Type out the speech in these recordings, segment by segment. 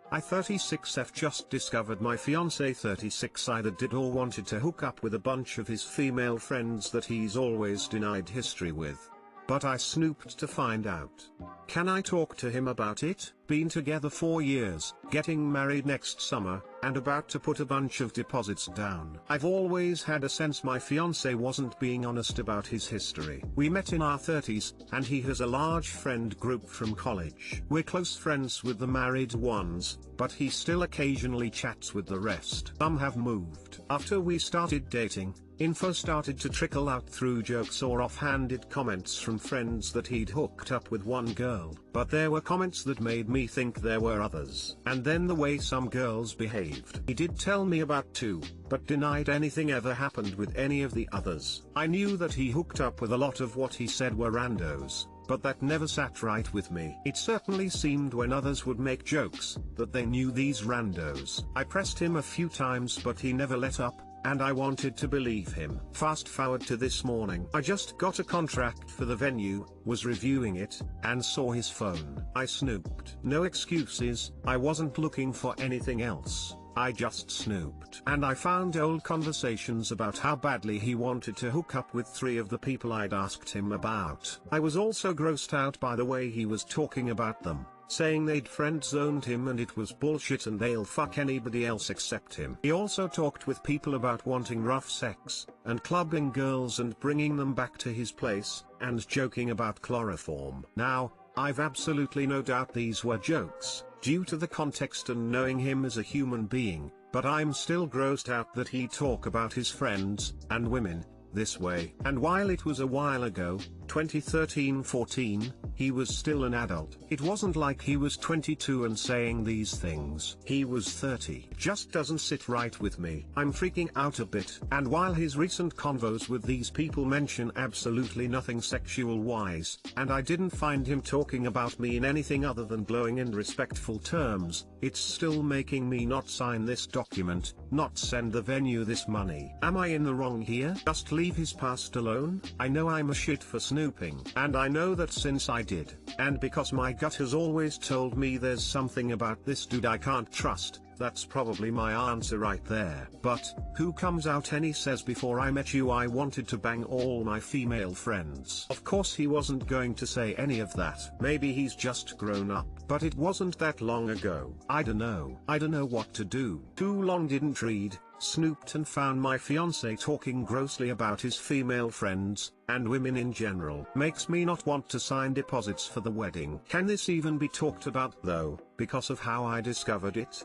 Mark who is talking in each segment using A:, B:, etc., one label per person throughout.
A: I 36F just discovered my fiance 36 either did or wanted to hook up with a bunch of his female friends that he's always denied history with. But I snooped to find out. Can I talk to him about it? Been together 4 years, getting married next summer, and about to put a bunch of deposits down. I've always had a sense my fiance wasn't being honest about his history. We met in our 30s, and he has a large friend group from college. We're close friends with the married ones, but he still occasionally chats with the rest. Some have moved. After we started dating, info started to trickle out through jokes or offhanded comments from friends that he'd hooked up with one girl. But there were comments that made me think there were others. And then the way some girls behaved. He did tell me about 2, but denied anything ever happened with any of the others. I knew that he hooked up with a lot of what he said were randos, but that never sat right with me. It certainly seemed when others would make jokes, that they knew these randos. I pressed him a few times but he never let up, and I wanted to believe him. Fast forward to this morning. I just got a contract for the venue, was reviewing it, and saw his phone. I snooped. No excuses, I wasn't looking for anything else. I just snooped. And I found old conversations about how badly he wanted to hook up with 3 of the people I'd asked him about. I was also grossed out by the way he was talking about them, saying they'd friend-zoned him and it was bullshit and they'll fuck anybody else except him. He also talked with people about wanting rough sex, and clubbing girls and bringing them back to his place, and joking about chloroform. Now, I've absolutely no doubt these were jokes, due to the context and knowing him as a human being, but I'm still grossed out that he'd talk about his friends, and women, this way. And while it was a while ago, 2013-14, he was still an adult. It wasn't like he was 22 and saying these things. He was 30. Just doesn't sit right with me. I'm freaking out a bit. And while his recent convos with these people mention absolutely nothing sexual wise, and I didn't find him talking about me in anything other than glowing and respectful terms, it's still making me not sign this document, not send the venue this money. Am I in the wrong here? Just leave his past alone? I know I'm a shit for snooping, and I know that since I did, and because my gut has always told me there's something about this dude I can't trust, that's probably my answer right there. But, who comes out and he says before I met you I wanted to bang all my female friends. Of course he wasn't going to say any of that. Maybe he's just grown up, but it wasn't that long ago. I don't know what to do. Too long didn't read, snooped and found my fiance talking grossly about his female friends, and women in general. Makes me not want to sign deposits for the wedding. Can this even be talked about though, because of how I discovered it?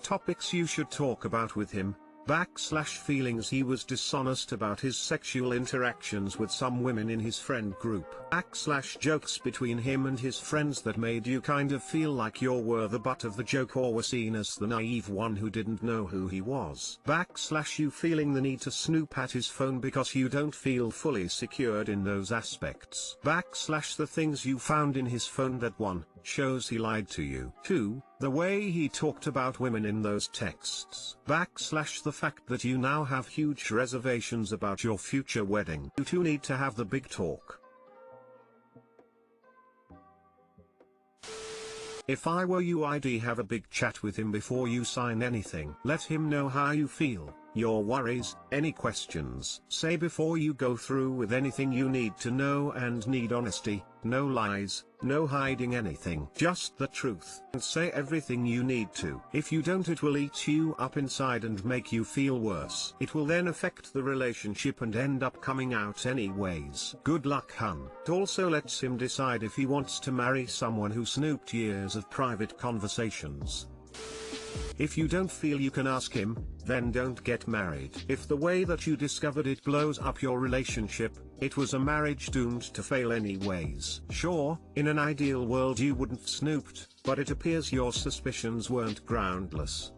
A: Topics you should talk about with him. Feelings he was dishonest about his sexual interactions with some women in his friend group. Jokes between him and his friends that made you kind of feel like you were the butt of the joke or were seen as the naive one who didn't know who he was. You feeling the need to snoop at his phone because you don't feel fully secured in those aspects. The things you found in his phone that 1, shows he lied to you. 2, the way he talked about women in those texts. The fact that you now have huge reservations about your future wedding. You two need to have the big talk. If I were you, I'd have a big chat with him before you sign anything. Let him know how you feel, your worries, any questions. Say before you go through with anything you need to know and need honesty, no lies, no hiding anything. Just the truth. And say everything you need to. If you don't, it will eat you up inside and make you feel worse. It will then affect the relationship and end up coming out anyways. Good luck, hun. It also lets him decide if he wants to marry someone who snooped years of private conversations. If you don't feel you can ask him, then don't get married. If the way that you discovered it blows up your relationship, it was a marriage doomed to fail anyways. Sure, in an ideal world you wouldn't snooped, but it appears your suspicions weren't groundless.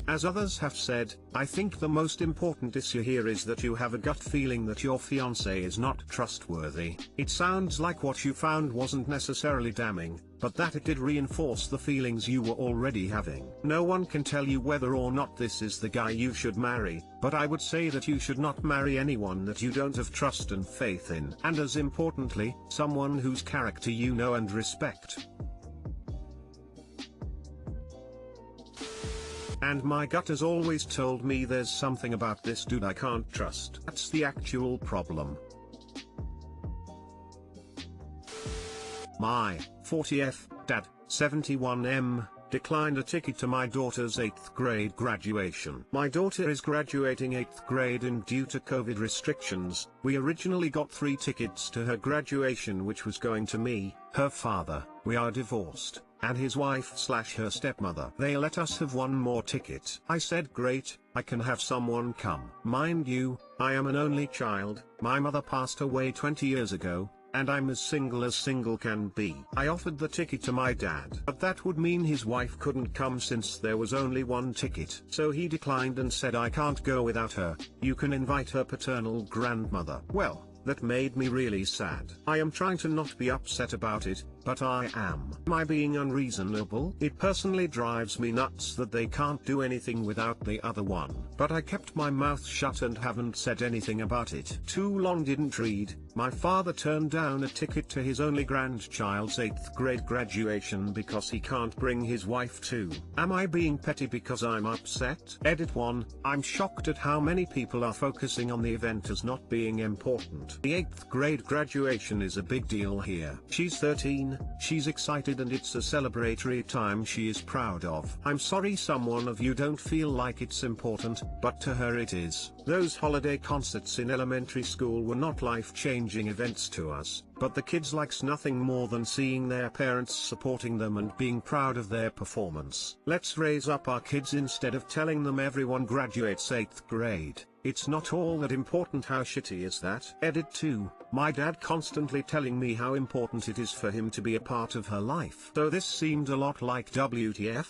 A: As others have said, I think the most important issue here is that you have a gut feeling that your fiancé is not trustworthy. It sounds like what you found wasn't necessarily damning, but that it did reinforce the feelings you were already having. No one can tell you whether or not this is the guy you should marry, but I would say that you should not marry anyone that you don't have trust and faith in. And as importantly, someone whose character you know and respect. And my gut has always told me there's something about this dude I can't trust. That's the actual problem. My 40th dad, 71M, declined a ticket to my daughter's 8th grade graduation. My daughter is graduating 8th grade and due to COVID restrictions, we originally got 3 tickets to her graduation, which was going to me, her father, we are divorced, and his wife/her stepmother. They let us have 1 more ticket. I said great, I can have someone come. Mind you, I am an only child, my mother passed away 20 years ago, and I'm as single can be. I offered the ticket to my dad, but that would mean his wife couldn't come since there was only 1 ticket. So he declined and said I can't go without her, you can invite her paternal grandmother. Well, that made me really sad. I am trying to not be upset about it, but I am. Am I being unreasonable? It personally drives me nuts that they can't do anything without the other one. But I kept my mouth shut and haven't said anything about it. Too long didn't read. My father turned down a ticket to his only grandchild's 8th grade graduation because he can't bring his wife too. Am I being petty because I'm upset? Edit 1. I'm shocked at how many people are focusing on the event as not being important. The 8th grade graduation is a big deal here. She's 13, she's excited and it's a celebratory time she is proud of. I'm sorry someone of you don't feel like it's important, but to her it is. Those holiday concerts in elementary school were not life-changing events to us, but the kids likes nothing more than seeing their parents supporting them and being proud of their performance. Let's raise up our kids instead of telling them everyone graduates 8th grade. It's not all that important. How shitty is that? Edit 2. My dad constantly telling me how important it is for him to be a part of her life. So this seemed a lot like WTF?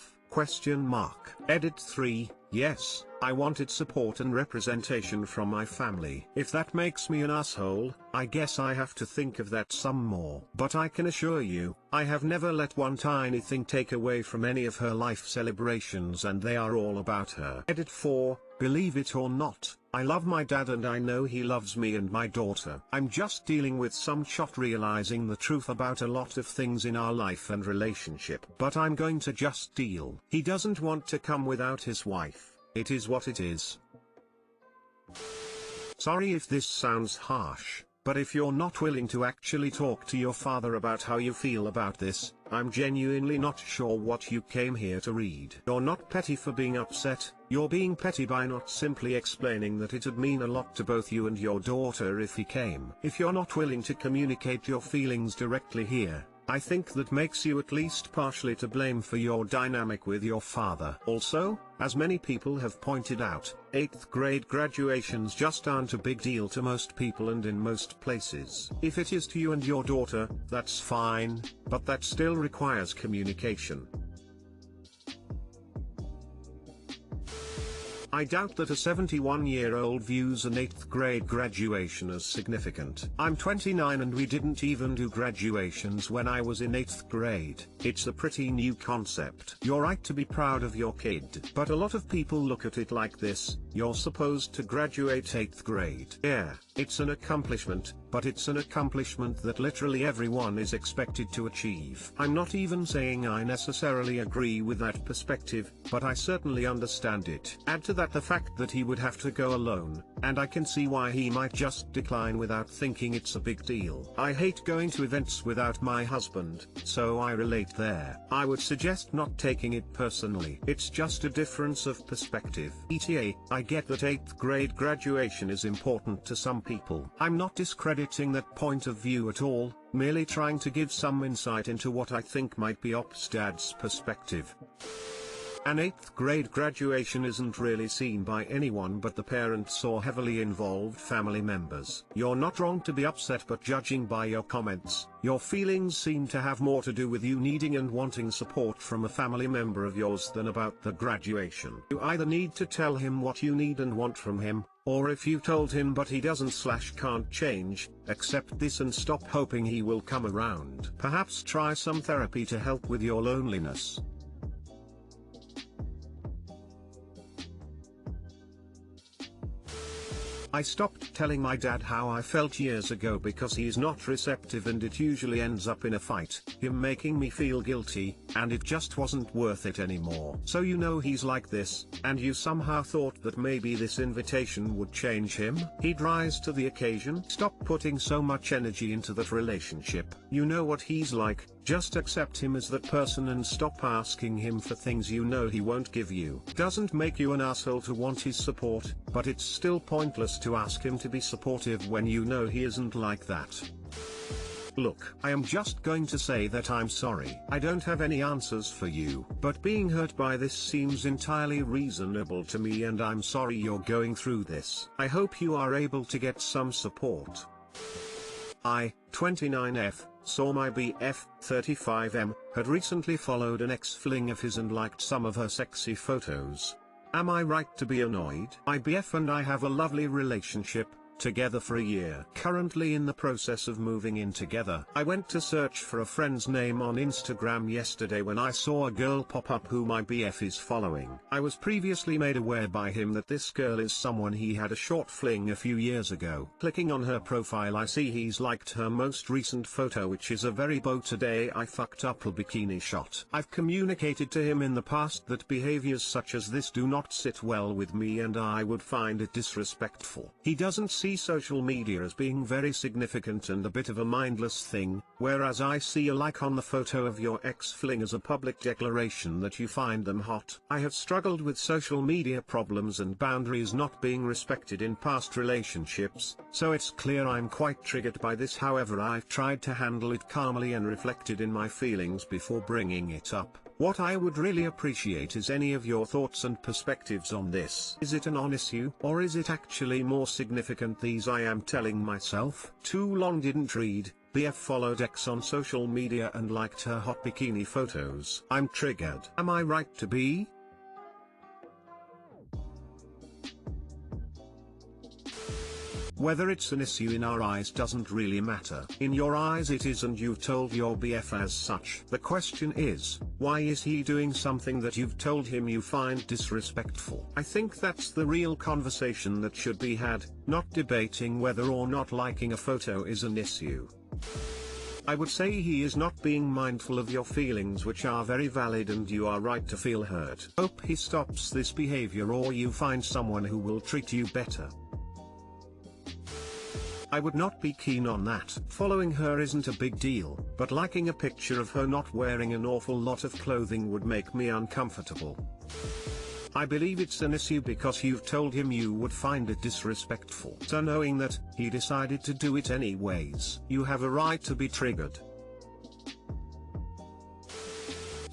A: Edit 3. Yes, I wanted support and representation from my family. If that makes me an asshole, I guess I have to think of that some more. But I can assure you, I have never let one tiny thing take away from any of her life celebrations, and they are all about her. Edit 4. Believe it or not, I love my dad and I know he loves me and my daughter. I'm just dealing with some shot realizing the truth about a lot of things in our life and relationship. But I'm going to just deal. He doesn't want to come without his wife. It is what it is. Sorry if this sounds harsh, but if you're not willing to actually talk to your father about how you feel about this, I'm genuinely not sure what you came here to read. You're not petty for being upset, you're being petty by not simply explaining that it'd mean a lot to both you and your daughter if he came. If you're not willing to communicate your feelings directly here, I think that makes you at least partially to blame for your dynamic with your father. Also, as many people have pointed out, 8th grade graduations just aren't a big deal to most people and in most places. If it is to you and your daughter, that's fine, but that still requires communication. I doubt that a 71-year-old views an 8th grade graduation as significant. I'm 29 and we didn't even do graduations when I was in 8th grade. It's a pretty new concept. You're right to be proud of your kid, but a lot of people look at it like this: you're supposed to graduate 8th grade. Yeah, it's an accomplishment, but it's an accomplishment that literally everyone is expected to achieve. I'm not even saying I necessarily agree with that perspective, but I certainly understand it. Add to that the fact that he would have to go alone, and I can see why he might just decline without thinking it's a big deal. I hate going to events without my husband, so I relate there. I would suggest not taking it personally. It's just a difference of perspective. ETA, I get that 8th grade graduation is important to some people. I'm not discrediting that point of view at all, merely trying to give some insight into what I think might be Opstad's perspective. An 8th grade graduation isn't really seen by anyone but the parents or heavily involved family members. You're not wrong to be upset, but judging by your comments, your feelings seem to have more to do with you needing and wanting support from a family member of yours than about the graduation. You either need to tell him what you need and want from him, or if you told him but he doesn't/can't change, accept this and stop hoping he will come around. Perhaps try some therapy to help with your loneliness. I stopped telling my dad how I felt years ago because he's not receptive and it usually ends up in a fight, him making me feel guilty, and it just wasn't worth it anymore. So you know he's like this, and you somehow thought that maybe this invitation would change him? He'd rise to the occasion. Stop putting so much energy into that relationship. You know what he's like, just accept him as that person and stop asking him for things you know he won't give you. Doesn't make you an asshole to want his support, but it's still pointless to ask him to be supportive when you know he isn't like that. Look, I am just going to say that I'm sorry. I don't have any answers for you, but being hurt by this seems entirely reasonable to me and I'm sorry you're going through this. I hope you are able to get some support. I, 29F, saw my BF, 35M, had recently followed an ex-fling of his and liked some of her sexy photos. Am I right to be annoyed? My BF and I have a lovely relationship, together for a year. Currently in the process of moving in together. I went to search for a friend's name on Instagram yesterday when I saw a girl pop up who my BF is following. I was previously made aware by him that this girl is someone he had a short fling a few years ago. Clicking on her profile I see he's liked her most recent photo, which is a very beau today I fucked up bikini shot. I've communicated to him in the past that behaviors such as this do not sit well with me and I would find it disrespectful. He doesn't see social media as being very significant and a bit of a mindless thing, whereas I see a like on the photo of your ex-fling as a public declaration that you find them hot. I have struggled with social media problems and boundaries not being respected in past relationships, so it's clear I'm quite triggered by this. However, I've tried to handle it calmly and reflected in my feelings before bringing it up. What I would really appreciate is any of your thoughts and perspectives on this. Is it an issue, or is it actually more significant these I am telling myself? Too long didn't read. BF followed X on social media and liked her hot bikini photos. I'm triggered. Am I right to be? Whether it's an issue in our eyes doesn't really matter. In your eyes it is, and you've told your BF as such. The question is, why is he doing something that you've told him you find disrespectful? I think that's the real conversation that should be had, not debating whether or not liking a photo is an issue. I would say he is not being mindful of your feelings, which are very valid, and you are right to feel hurt. Hope he stops this behavior or you find someone who will treat you better. I would not be keen on that. Following her isn't a big deal, but liking a picture of her not wearing an awful lot of clothing would make me uncomfortable. I believe it's an issue because you've told him you would find it disrespectful. So knowing that, he decided to do it anyways. You have a right to be triggered.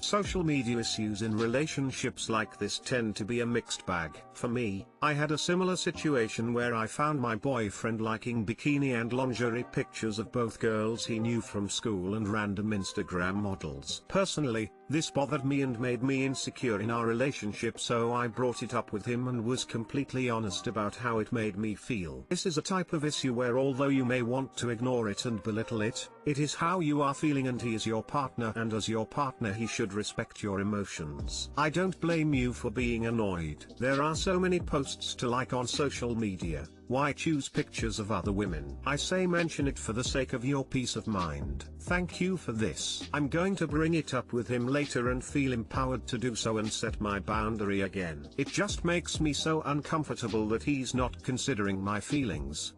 A: Social media issues in relationships like this tend to be a mixed bag. For me, I had a similar situation where I found my boyfriend liking bikini and lingerie pictures of both girls he knew from school and random Instagram models. Personally, this bothered me and made me insecure in our relationship, so I brought it up with him and was completely honest about how it made me feel. This is a type of issue where although you may want to ignore it and belittle it, it is how you are feeling and he is your partner, and as your partner he should respect your emotions. I don't blame you for being annoyed. There are so many posts to like on social media. Why choose pictures of other women? I say mention it for the sake of your peace of mind. Thank you for this. I'm going to bring it up with him later and feel empowered to do so and set my boundary again. It just makes me so uncomfortable that he's not considering my feelings.